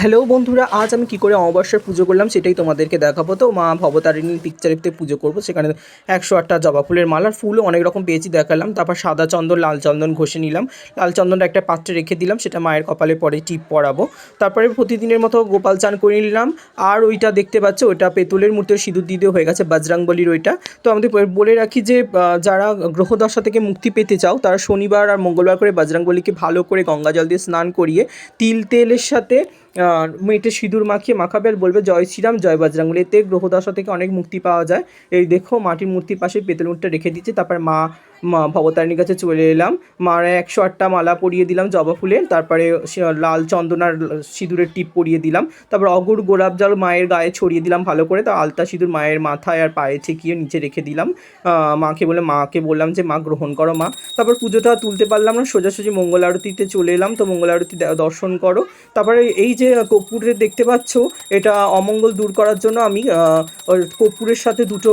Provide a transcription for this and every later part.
Hello বন্ধুরা, আজ আমি কি করে অমাবস্যার পুজো করলাম সেটাই তোমাদেরকে দেখাবো। তো মা ভবতারিণীর পিকচারেতে পুজো করব, সেখানে 108টা জবা ফুলের মালার ফুলও অনেক রকম পেয়েছি দেখালাম। তারপর সাদা চন্দন লাল চন্দন ঘষে নিলাম, লাল চন্দনটা একটা পাত্রে রেখে দিলাম, সেটা মায়ের কপালে পরে টিপ পরাবো। তারপরে প্রতিদিনের মতো গোপাল চান করে নিলাম। আর ওইটা দেখতে পাচ্ছ, ওইটা পেতলের মূর্তির সিঁদুর দিয়ে হয়ে গেছে বজরংবলীর ওইটা। তো আমাদের বলে রাখি যে যারা গ্রহদশা থেকে মুক্তি পেতে চাও তারা শনিবার আর মঙ্গলবার করে বজরংবলীকে ভালো করে গঙ্গা জল দিয়ে স্নান করিয়ে তেলের সাথে মেয়েটে সিঁদুর মাখিয়ে মাখাবে আর বলবে জয় শ্রীরাম জয় বজরংবলী। এতে গ্রহদশা থেকে অনেক মুক্তি পাওয়া যায়। এই দেখো মাটির মূর্তির পাশে পেতল মূর্তিটা রেখে দিচ্ছি। তারপর মা ভবতারিণীর কাছে চলে এলাম। মার 108টা মালা পরিয়ে দিলাম জবা ফুলের। তারপরে লাল চন্দন আর সিঁদুরের টিপ পরিয়ে দিলাম। তারপর অগুর গোলাপ জল মায়ের গায়ে ছড়িয়ে দিলাম ভালো করে। তার আলতা সিঁদুর মায়ের মাথায় আর পায়ে ঠেকিয়ে নিচে রেখে দিলাম। মাকে বললাম যে মা গ্রহণ করো মা। তারপর পুজোটা তুলতে পারলাম না, সোজাসুজি মঙ্গল আরতিতে চলে এলাম। তো মঙ্গল আরতি দর্শন করো। তারপরে এই যে কর্পূরে দেখতে পাচ্ছ, এটা অমঙ্গল দূর করার জন্য আমি কর্পূরের সাথে দুটো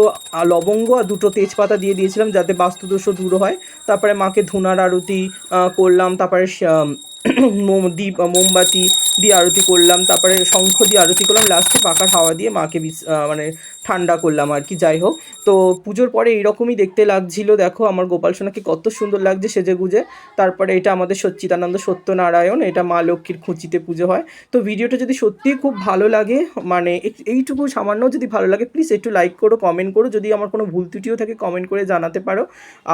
লবঙ্গ আর দুটো তেজপাতা দিয়ে দিয়েছিলাম, যাতে বাস্তুদোষও দূর হয়। তারপরে মাকে ধুনার আরতি করলাম। তারপরে মোমবাতি দিয়ে আরতি করলাম। তারপরে শঙ্খ দিয়ে আরতি করলাম। লাস্টে পাখার হাওয়া দিয়ে মাকে মানে ঠান্ডা করলাম আর কি। যাই হোক, তো পুজোর পরে এইরকমই দেখতে লাগছিল। দেখো আমার গোপাল সোনাকে কত সুন্দর লাগছে সেজে গুজে। তারপরে এটা আমাদের সচ্চিদানন্দ সত্যনারায়ণ, এটা মা লক্ষ্মীর খুঁচিতে পুজো হয়। তো ভিডিওটা যদি সত্যিই খুব ভালো লাগে, মানে এইটুকু সামান্য যদি ভালো লাগে, প্লিজ একটু লাইক করো, কমেন্ট করো। যদি আমার কোনো ভুল ত্রুটিও থাকে কমেন্ট করে জানাতে পারো।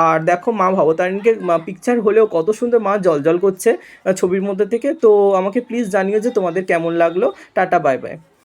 আর দেখো মা ভবতারিণীকে পিকচার হলেও কত সুন্দর মা জল করছে ছবির মধ্যে থেকে। তো আমাকে প্লিজ জানিও যে তোমাদের কেমন লাগলো। Tata, bye bye.